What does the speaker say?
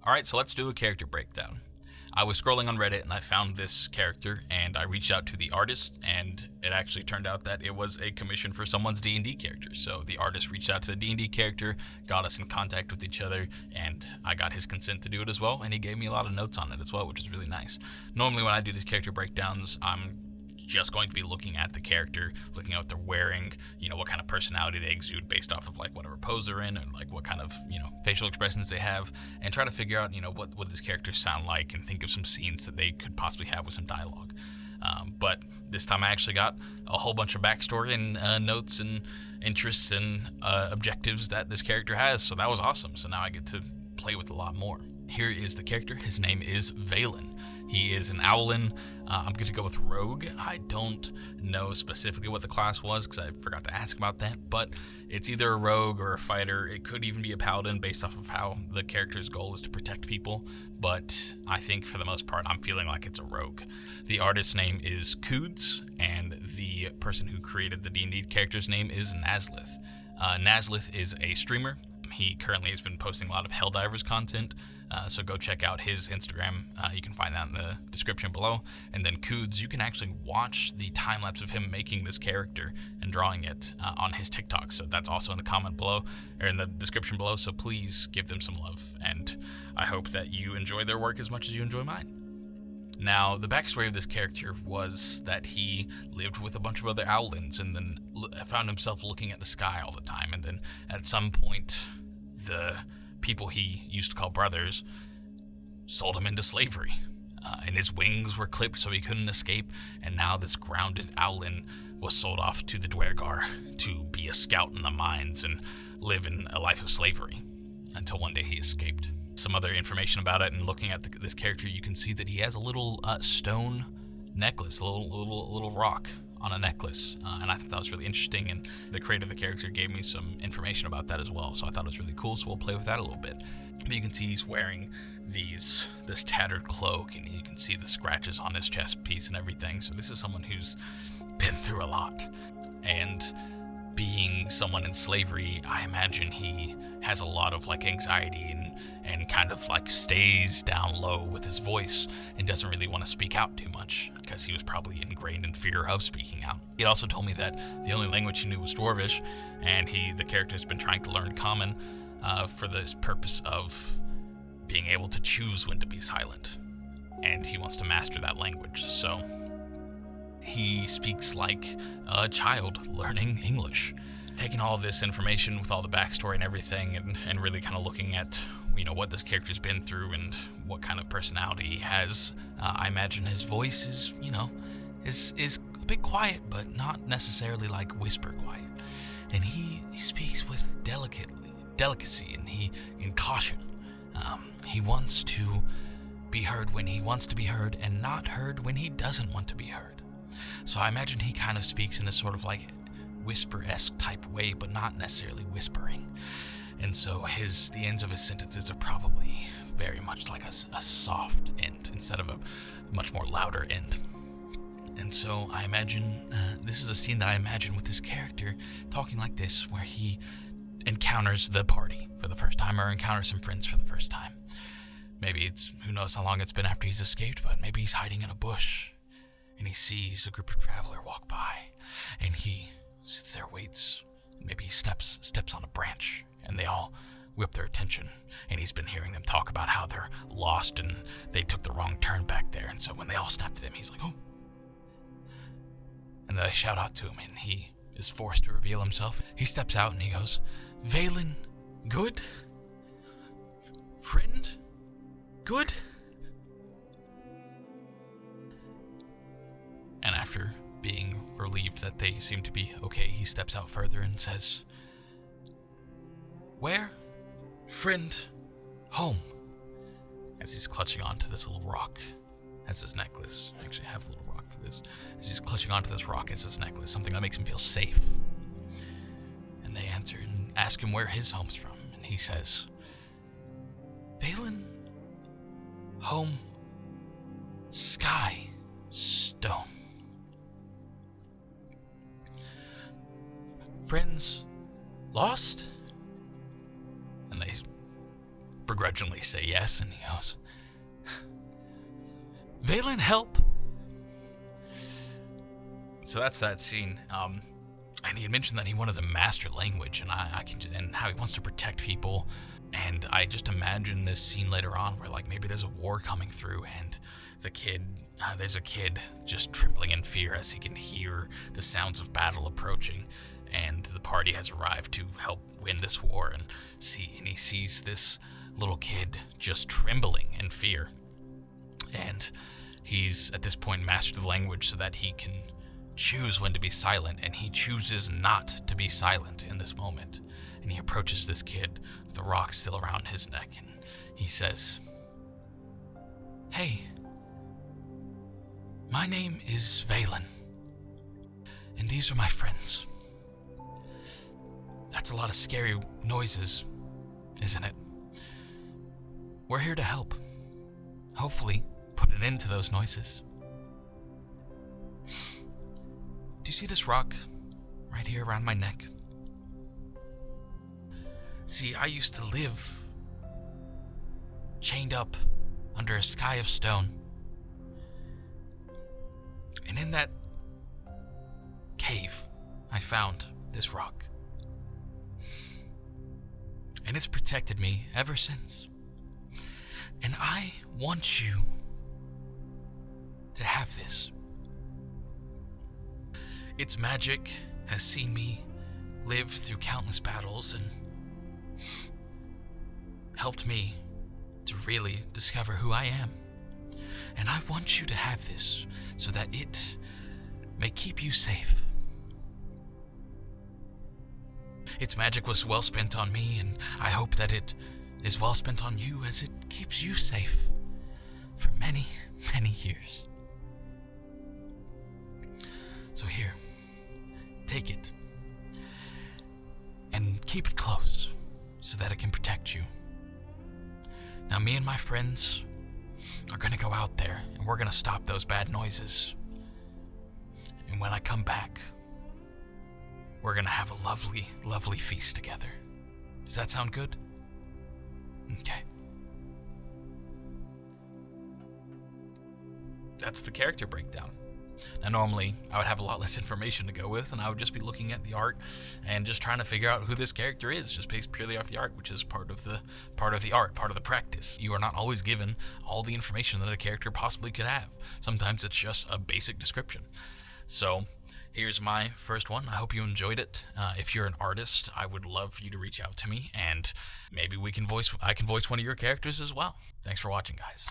Alright, so let's do a character breakdown. I was scrolling on Reddit and I found this character and I reached out to the artist, and it actually turned out that it was a commission for someone's D&D character. So the artist reached out to the D&D character, got us in contact with each other, and I got his consent to do it as well, and he gave me a lot of notes on it as well, which is really nice. Normally when I do these character breakdowns, I'm just going to be looking at the character, looking at what they're wearing, what kind of personality they exude based off of like whatever pose they're in, and like what kind of, facial expressions they have, and try to figure out, what would this character sound like, and think of some scenes that they could possibly have with some dialogue. But this time I actually got a whole bunch of backstory and notes and interests and objectives that this character has, so that was awesome. So now I get to play with a lot more. Here is the character. His name is Vaelun. He is an Owlin. I'm going to go with Rogue. I don't know specifically what the class was because I forgot to ask about that, but it's either a Rogue or a Fighter. It could even be a Paladin based off of how the character's goal is to protect people, but I think for the most part I'm feeling like it's a Rogue. The artist's name is Coods, and the person who created the D&D character's name is Nazlith. Nazlith is a streamer. He currently has been posting a lot of Helldivers content, so go check out his Instagram. You can find that in the description below. And then Coods, you can actually watch the time-lapse of him making this character and drawing it on his TikTok. So that's also in the comment below, or in the description below, so please give them some love. And I hope that you enjoy their work as much as you enjoy mine. Now, the backstory of this character was that he lived with a bunch of other Owlins and then found himself looking at the sky all the time. And then at some point, the people he used to call brothers sold him into slavery. And his wings were clipped so he couldn't escape. And now this grounded Owlin was sold off to the Dwergar to be a scout in the mines and live in a life of slavery until one day he escaped. Some other information about it, and looking at this character, you can see that he has a little stone necklace, a little rock on a necklace, and I thought that was really interesting, and the creator of the character gave me some information about that as well, so I thought it was really cool, so we'll play with that a little bit. But you can see he's wearing this tattered cloak, and you can see the scratches on his chest piece and everything, so this is someone who's been through a lot, and being someone in slavery, I imagine he has a lot of like anxiety and kind of like stays down low with his voice and doesn't really want to speak out too much because he was probably ingrained in fear of speaking out. He also told me that the only language he knew was Dwarvish, and the character has been trying to learn Common for this purpose of being able to choose when to be silent, and he wants to master that language. So he speaks like a child learning English. Taking all this information with all the backstory and everything, and really kind of looking at what this character's been through and what kind of personality he has, I imagine his voice is is a bit quiet, but not necessarily like whisper quiet. And he speaks with delicacy and caution. He wants to be heard when he wants to be heard, and not heard when he doesn't want to be heard. So I imagine he kind of speaks in a sort of like whisper-esque type way, but not necessarily whispering. And so the ends of his sentences are probably very much like a soft end instead of a much more louder end. And so I imagine this is a scene that I imagine with this character talking like this, where he encounters the party for the first time, or encounters some friends for the first time. Maybe who knows how long it's been after he's escaped, but maybe he's hiding in a bush and he sees a group of traveler walk by, and he sits there, waits. Maybe he steps on a branch, and they all whip their attention, and he's been hearing them talk about how they're lost and they took the wrong turn back there, and so when they all snapped at him, he's like, oh. And they shout out to him, and he is forced to reveal himself. He steps out and he goes, Vaelun, good? Friend? Good? And after being relieved that they seem to be okay, he steps out further and says, where? Friend, home. As he's clutching onto this little rock as his necklace. I actually have a little rock for this. As he's clutching onto this rock as his necklace, something that makes him feel safe. And they answer and ask him where his home's from, and he says, Vaelun, home, sky, stone. Friends, lost? And they begrudgingly say yes, and he goes, Vaelun, help! So that's that scene. And he had mentioned that he wanted to master language, and and how he wants to protect people. And I just imagine this scene later on where, like, maybe there's a war coming through, and there's a kid just trembling in fear as he can hear the sounds of battle approaching, and the party has arrived to help win this war, and he sees this little kid just trembling in fear. And he's, at this point, mastered the language so that he can choose when to be silent, and he chooses not to be silent in this moment. And he approaches this kid with the rock still around his neck, and he says, Hey, my name is Vaelun, and these are my friends. That's a lot of scary noises, isn't it? We're here to help. Hopefully, put an end to those noises. Do you see this rock right here around my neck? See, I used to live chained up under a sky of stone. And in that cave, I found this rock. And it's protected me ever since. And I want you to have this. Its magic has seen me live through countless battles and helped me to really discover who I am. And I want you to have this so that it may keep you safe. Its magic was well spent on me, and I hope that it is well spent on you as it keeps you safe for many, many years. So here, take it and keep it close so that it can protect you. Now, me and my friends are going to go out there, and we're going to stop those bad noises. And when I come back, we're going to have a lovely, lovely feast together. Does that sound good? Okay. That's the character breakdown. Now, normally, I would have a lot less information to go with, and I would just be looking at the art and just trying to figure out who this character is, just based purely off the art, which is part of the art, part of the practice. You are not always given all the information that a character possibly could have. Sometimes it's just a basic description. So, here's my first one. I hope you enjoyed it. If you're an artist, I would love for you to reach out to me, and maybe I can voice one of your characters as well. Thanks for watching, guys.